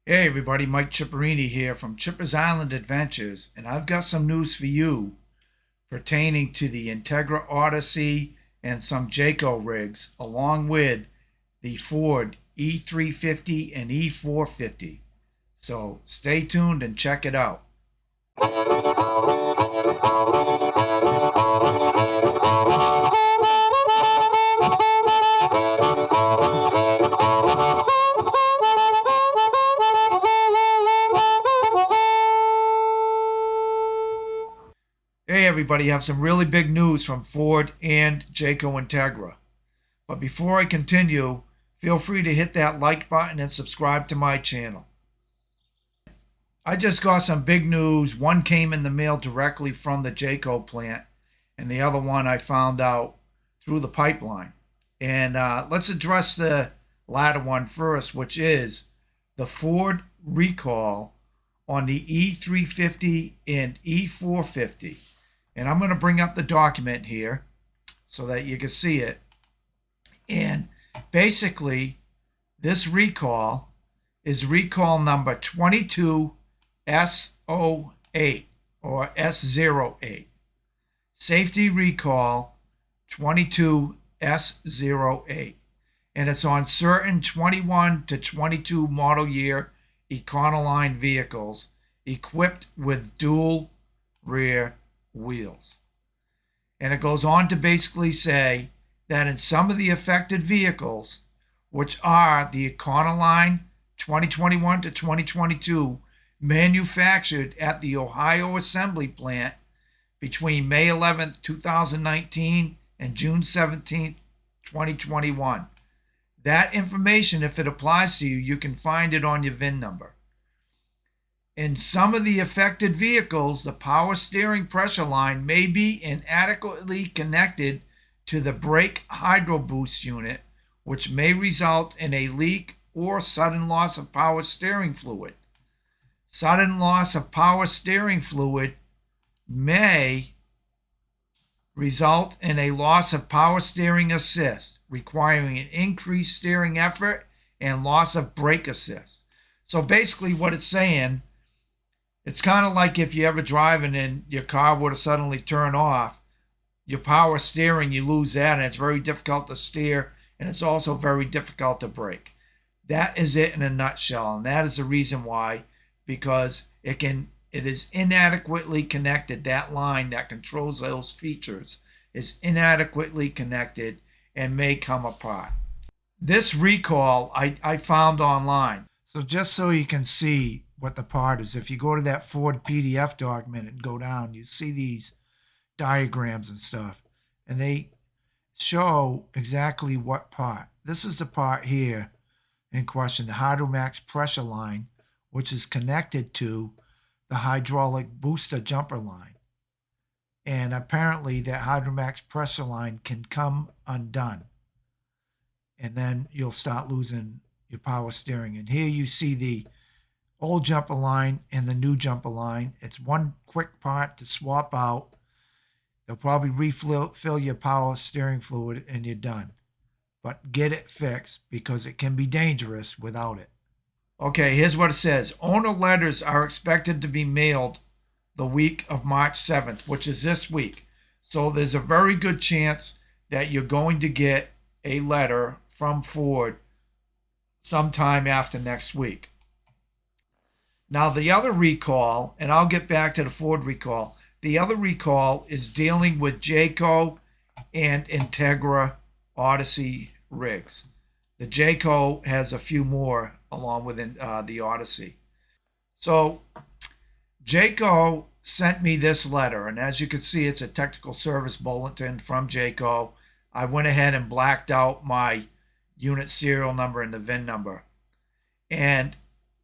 Hey everybody, Mike Chipperini here from Chipper's Island Adventures, and I've got some news for you pertaining to the Entegra Odyssey and some Jayco rigs, along with the Ford E350 and E450. So stay tuned and check it out. Hey everybody, have some really big news from Ford and Jayco Entegra. But before I continue, feel free to hit that like button and subscribe to my channel. I just got some big news. One came in the mail directly from the Jayco plant, and the other one I found out through the pipeline. And let's address the latter one first, which is the Ford recall on the E350 and E450. And I'm going to bring up the document here so that you can see it. And basically, this recall is recall number 22S08 or S08. Safety recall 22S08. And it's on certain 21 to 22 model year Econoline vehicles equipped with dual rear wheels. And it goes on to basically say that in some of the affected vehicles, which are the Econoline 2021 to 2022, manufactured at the Ohio Assembly Plant between May 11th, 2019 and June 17th, 2021. That information, if it applies to you, you can find it on your VIN number. In some of the affected vehicles, the power steering pressure line may be inadequately connected to the brake hydro boost unit, which may result in a leak or sudden loss of power steering fluid. Sudden loss of power steering fluid may result in a loss of power steering assist, requiring an increased steering effort and loss of brake assist. So basically what it's saying, it's kind of like if you ever driving and your car were to suddenly turn off, your power steering, you lose that, and it's very difficult to steer, and it's also very difficult to brake. That is it in a nutshell, and that is the reason why, because it is inadequately connected. That line that controls those features is inadequately connected and may come apart. This recall I found online. So just so you can see what the part is, if you go to that Ford PDF document and go down, you see these diagrams and stuff, and they show exactly what part. This is the part here in question, the Hydromax pressure line, which is connected to the hydraulic booster jumper line. And apparently that Hydromax pressure line can come undone, and then you'll start losing your power steering. And here you see the old jumper line and the new jumper line. It's one quick part to swap out. They'll probably refill your power steering fluid and you're done. But get it fixed because it can be dangerous without it. Okay, here's what it says. Owner letters are expected to be mailed the week of March 7th, which is this week. So there's a very good chance that you're going to get a letter from Ford sometime after next week. Now, the other recall, and I'll get back to the Ford recall, the other recall is dealing with Jayco and Entegra Odyssey rigs. The Jayco has a few more along with the Odyssey. So Jayco sent me this letter, and as you can see, it's a technical service bulletin from Jayco. I went ahead and blacked out my unit serial number and the VIN number. And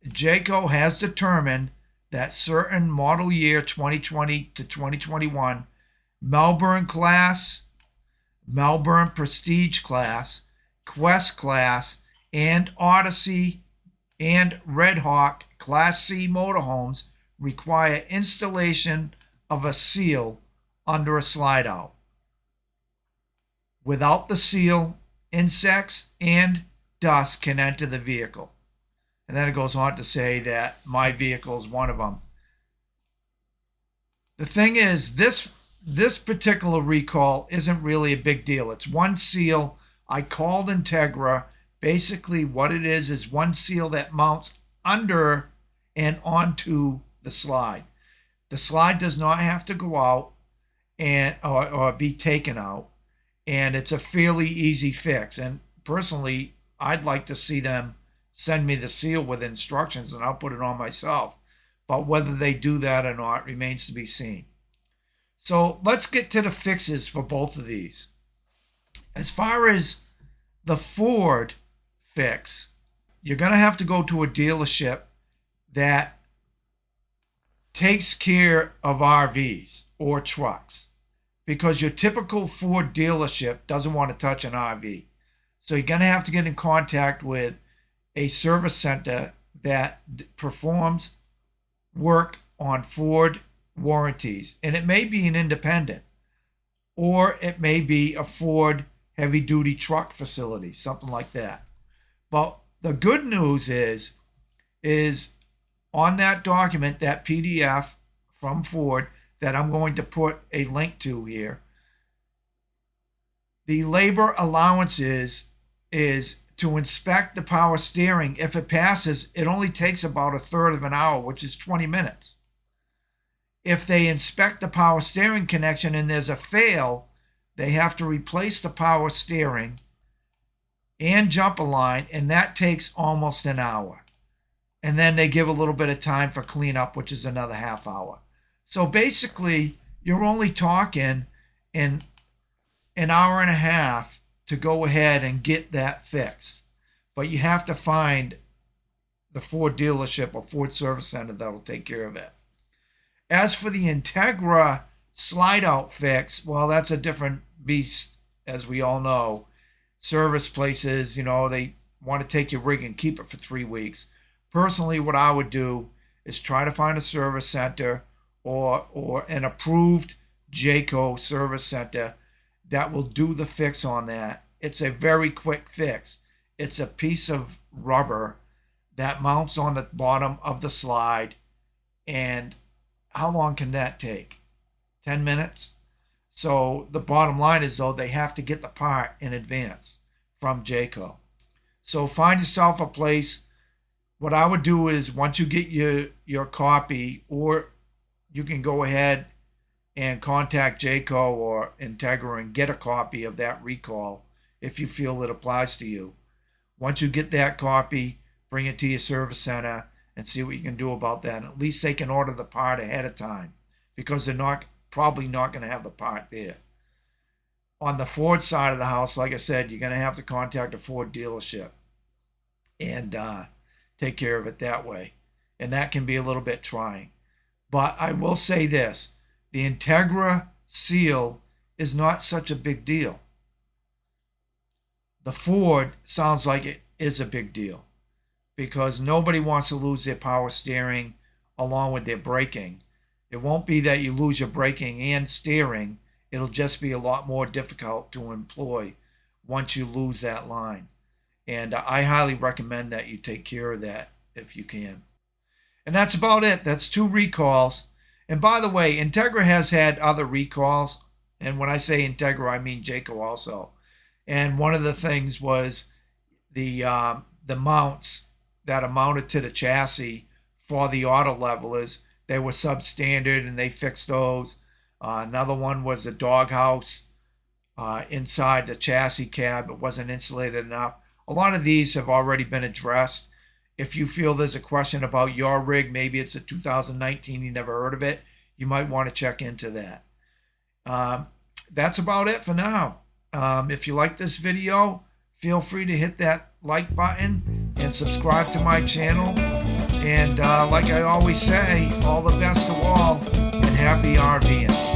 Jayco has determined that certain model year 2020 to 2021 Melbourne Class, Melbourne Prestige Class, Quest Class, and Odyssey and Red Hawk Class C motorhomes require installation of a seal under a slide out. Without the seal, insects and dust can enter the vehicle. And then it goes on to say that my vehicle is one of them. The thing is, this particular recall isn't really a big deal. It's one seal. I called Entegra. Basically, what it is one seal that mounts under and onto the slide. The slide does not have to go out and or be taken out, and it's a fairly easy fix. And personally, I'd like to see them send me the seal with instructions, and I'll put it on myself. But whether they do that or not remains to be seen. So let's get to the fixes for both of these. As far as the Ford fix, you're going to have to go to a dealership that takes care of RVs or trucks, because your typical Ford dealership doesn't want to touch an RV. So you're going to have to get in contact with a service center that performs work on Ford warranties. And it may be an independent, or it may be a Ford heavy duty truck facility, something like that. But the good news is on that document, that PDF from Ford that I'm going to put a link to here, the labor allowances is to inspect the power steering. If it passes, it only takes about a third of an hour, which is 20 minutes. If they inspect the power steering connection and there's a fail, they have to replace the power steering and jumper line, and that takes almost an hour. And then they give a little bit of time for cleanup, which is another half hour. So basically, you're only talking in an hour and a half to go ahead and get that fixed. But you have to find the Ford dealership or Ford service center that'll take care of it. As for the Entegra slide out fix, well, that's a different beast, as we all know. Service places, they want to take your rig and keep it for 3 weeks. Personally, what I would do is try to find a service center or an approved Jayco service center that will do the fix on that. It's a very quick fix. It's a piece of rubber that mounts on the bottom of the slide. And how long can that take? 10 minutes? So the bottom line is, though, they have to get the part in advance from Jayco. So find yourself a place. What I would do is, once you get your copy, or you can go ahead and contact Jayco or Entegra and get a copy of that recall if you feel it applies to you. Once you get that copy, bring it to your service center and see what you can do about that. And at least they can order the part ahead of time, because they're probably not going to have the part there. On the Ford side of the house, like I said, you're going to have to contact a Ford dealership and take care of it that way. And that can be a little bit trying. But I will say this, the Entegra seal is not such a big deal. The Ford sounds like it is a big deal, because nobody wants to lose their power steering along with their braking. It won't be that you lose your braking and steering. It'll just be a lot more difficult to employ once you lose that line. And I highly recommend that you take care of that if you can. And that's about it. That's 2 recalls. And by the way, Entegra has had other recalls. And when I say Entegra, I mean Jayco also. And one of the things was the mounts that are mounted to the chassis for the auto levelers. They were substandard, and they fixed those. Another one was a doghouse inside the chassis cab. It wasn't insulated enough. A lot of these have already been addressed. If you feel there's a question about your rig, maybe it's a 2019, you never heard of it, you might want to check into that. That's about it for now. If you like this video, feel free to hit that like button and subscribe to my channel. And like I always say, all the best to all, and happy RVing.